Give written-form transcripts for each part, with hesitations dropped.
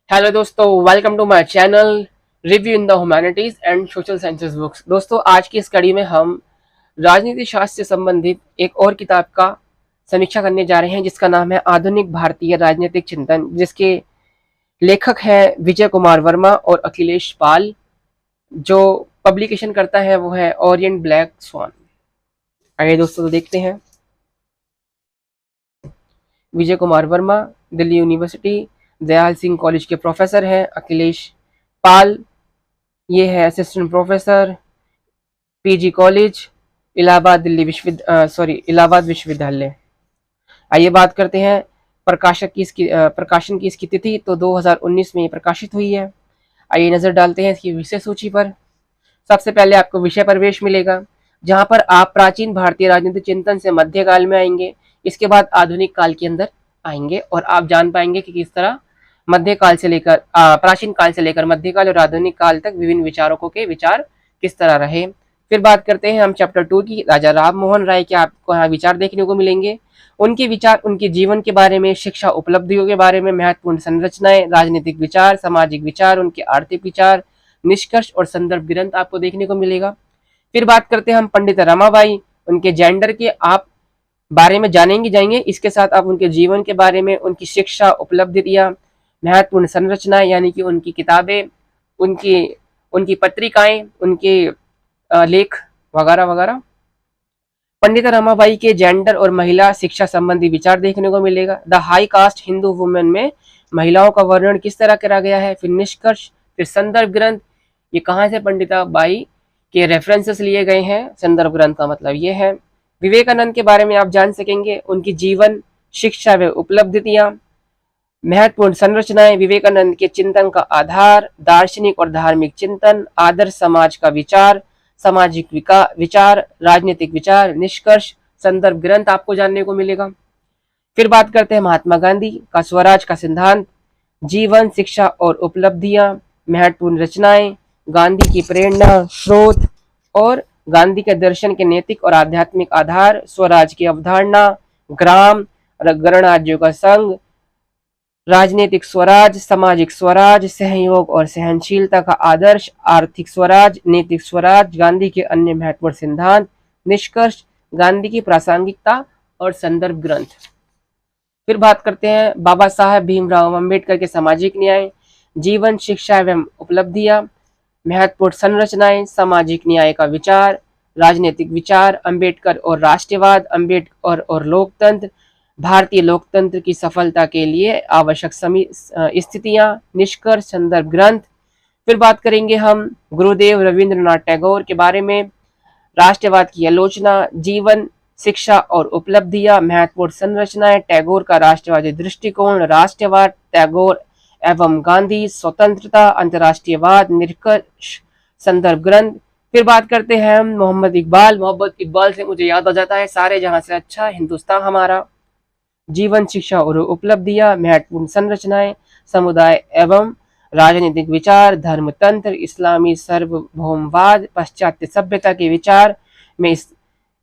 Hello दोस्तों, welcome to my channel review in the humanities and social sciences books. दोस्तों, आज की इस कड़ी में हम राजनीति शास्त्र से संबंधित एक और किताब का समीक्षा करने जा रहे हैं जिसका नाम है आधुनिक भारतीय राजनीतिक चिंतन, जिसके लेखक हैं विजय कुमार वर्मा और अखिलेश पाल। जो पब्लिकेशन करता है वो है ओरिएंट ब्लैक स्वान। आइए दोस्तों, तो देखते हैं। विजय कुमार वर्मा दिल्ली यूनिवर्सिटी दयाल सिंह कॉलेज के प्रोफेसर हैं। अखिलेश पाल ये है assistant professor, PG college, Allahabad Allahabad विश्वविद्यालय। आइए बात करते हैं प्रकाशन की इसकी तिथि। तो 2019 में ये प्रकाशित हुई है। आइए नजर डालते हैं इसकी विषय सूची पर। सबसे पहले आपको विषय प्रवेश मिलेगा, जहां पर आप प्राचीन भारतीय राजनीतिक चिंतन से मध्यकाल में आएंगे। इसके बाद आधुनिक काल के अंदर आएंगे और आप जान पाएंगे कि किस तरह मध्यकाल से लेकर प्राचीन काल से लेकर मध्यकाल और आधुनिक काल तक विभिन्न विचारकों के विचार किस तरह रहे। फिर बात करते हैं हम चैप्टर 2 की। राजा राम मोहन राय के आपको यहाँ विचार देखने को मिलेंगे। उनके विचार उनके जीवन के बारे में, शिक्षा उपलब्धियों के बारे में, महत्वपूर्ण संरचनाएं, राजनीतिक विचार, सामाजिक विचार, उनके आर्थिक विचार, निष्कर्ष और संदर्भ ग्रंथ आपको देखने को मिलेगा। फिर बात करते हैं हम पंडित रमाबाई। उनके जेंडर के आप बारे में जानेंगे जाएंगे। इसके साथ आप उनके जीवन के बारे में, उनकी शिक्षा उपलब्धियां, महत्वपूर्ण संरचनाएं यानी कि उनकी किताबें, उनकी उनकी पत्रिकाएं, उनके लेख वगैरह वगैरह। पंडित रमाबाई के जेंडर और महिला शिक्षा संबंधी विचार देखने को मिलेगा। The high cast Hindu women में महिलाओं का वर्णन किस तरह करा गया है। फिर निष्कर्ष, फिर संदर्भ ग्रंथ, ये कहाँ से पंडिता बाई के रेफरेंसेस लिए गए हैं। संदर्भ ग्रंथ का मतलब ये है। विवेकानंद के बारे में आप जान सकेंगे, उनकी जीवन, शिक्षा व उपलब्धियां, महत्वपूर्ण संरचनाएं, विवेकानंद के चिंतन का आधार, दार्शनिक और धार्मिक चिंतन, आदर्श समाज का विचार, सामाजिक विचार, राजनीतिक विचार, निष्कर्ष, संदर्भ ग्रंथ आपको जानने को मिलेगा। फिर बात करते हैं महात्मा गांधी का स्वराज का सिद्धांत, जीवन, शिक्षा और उपलब्धियां, महत्वपूर्ण रचनाएं, गांधी की प्रेरणा, स्रोत और गांधी के दर्शन के नैतिक और आध्यात्मिक आधार, स्वराज की अवधारणा, ग्राम गणराज्यों का संघ, राजनीतिक स्वराज, सामाजिक स्वराज, सहयोग और सहनशीलता का आदर्श, आर्थिक स्वराज, नैतिक स्वराज, गांधी के अन्य महत्वपूर्ण सिद्धांत, निष्कर्ष, गांधी की प्रासंगिकता और संदर्भ ग्रंथ। फिर बात करते हैं बाबा साहेब भीमराव अम्बेडकर के सामाजिक न्याय, जीवन, शिक्षा एवं उपलब्धियां, महत्वपूर्ण संरचनाएं, सामाजिक न्याय का विचार, राजनीतिक विचार, अम्बेडकर और राष्ट्रवाद, अम्बेडकर और लोकतंत्र, भारतीय लोकतंत्र की सफलता के लिए आवश्यक स्थितियां, निष्कर्ष, संदर्भ ग्रंथ। फिर बात करेंगे हम गुरुदेव रविंद्रनाथ टैगोर के बारे में, राष्ट्रवाद की आलोचना, जीवन, शिक्षा और उपलब्धियां, महत्वपूर्ण संरचनाएं, टैगोर का राष्ट्रवादी दृष्टिकोण, राष्ट्रवाद, टैगोर एवं गांधी, स्वतंत्रता, अंतर्राष्ट्रीयवाद, निष्कर्ष, संदर्भ ग्रंथ। फिर बात करते हैं हम मोहम्मद इकबाल से मुझे याद आ जाता है सारे जहां से अच्छा हिंदुस्तान हमारा, जीवन, शिक्षा और उपलब्धियां, महत्वपूर्ण संरचनाएं, समुदाय एवं राजनीतिक विचार, धर्मतंत्र, इस्लामी सार्वभौमवाद, पाश्चात्य सभ्यता के विचार में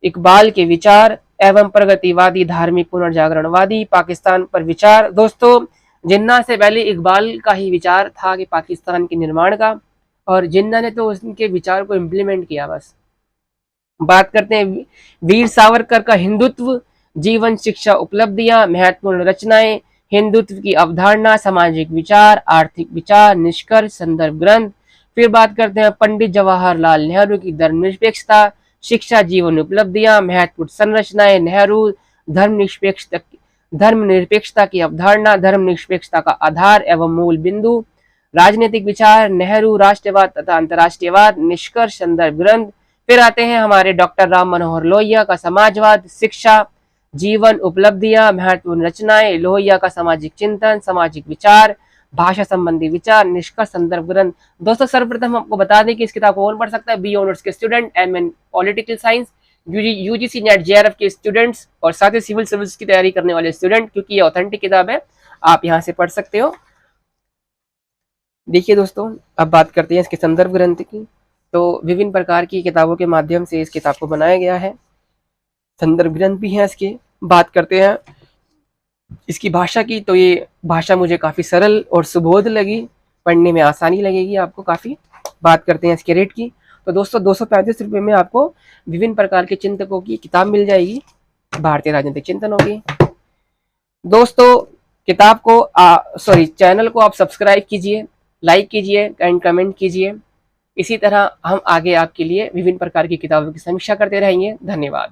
इकबाल के विचार एवं प्रगतिवादी धार्मिक पुनर्जागरणवादी, पाकिस्तान पर विचार। दोस्तों, जिन्ना से पहले इकबाल का ही विचार था कि पाकिस्तान के निर्माण का, और जिन्ना ने तो उनके विचार को इम्प्लीमेंट किया बस। बात करते हैं वीर सावरकर का हिंदुत्व, जीवन, शिक्षा, उपलब्धियां, महत्वपूर्ण रचनाएं, हिंदुत्व की अवधारणा, सामाजिक विचार, आर्थिक विचार, निष्कर्ष, संदर्भ ग्रंथ। फिर बात करते हैं पंडित जवाहरलाल नेहरू की धर्मनिरपेक्षता, शिक्षा, जीवन, उपलब्धियां, महत्वपूर्ण संरचनाएं, नेहरू, धर्मनिरपेक्षता की अवधारणा, धर्मनिरपेक्षता का आधार एवं मूल बिंदु, राजनीतिक विचार, नेहरू, राष्ट्रवाद तथा अंतर्राष्ट्रीयवाद, निष्कर्ष, संदर्भ ग्रंथ। फिर आते हैं हमारे डॉक्टर राम मनोहर लोहिया का समाजवाद, शिक्षा, जीवन, उपलब्धियां, महत्वपूर्ण रचनाएं, लोहिया का सामाजिक चिंतन, सामाजिक विचार, भाषा संबंधी विचार, निष्कर्ष, संदर्भ ग्रंथ। दोस्तों, सर्वप्रथम आपको बता दें कि इस किताब को कौन पढ़ सकता है। बी ऑनर्स के student, M N political science, UGC NET JRF के स्टूडेंट्स और साथ ही सिविल सर्विस की तैयारी करने वाले स्टूडेंट, क्योंकि ये ऑथेंटिक किताब है, आप यहाँ से पढ़ सकते हो। देखिए दोस्तों, अब बात करते हैं इसके संदर्भ ग्रंथ की। तो विभिन्न प्रकार की किताबों के माध्यम से इस किताब को बनाया गया है। संदर्भ ग्रंथ भी है इसके। बात करते हैं इसकी भाषा की, तो ये भाषा मुझे काफ़ी सरल और सुबोध लगी, पढ़ने में आसानी लगेगी आपको काफ़ी। बात करते हैं इसके रेट की। तो दोस्तों 235 रुपये में आपको विभिन्न प्रकार के चिंतकों की किताब मिल जाएगी, भारतीय राजनीतिक चिंतनों की। दोस्तों किताब को चैनल को आप सब्सक्राइब कीजिए, लाइक कीजिए एंड कमेंट कीजिए। इसी तरह हम आगे आपके लिए विभिन्न प्रकार की किताबों की समीक्षा करते रहेंगे। धन्यवाद।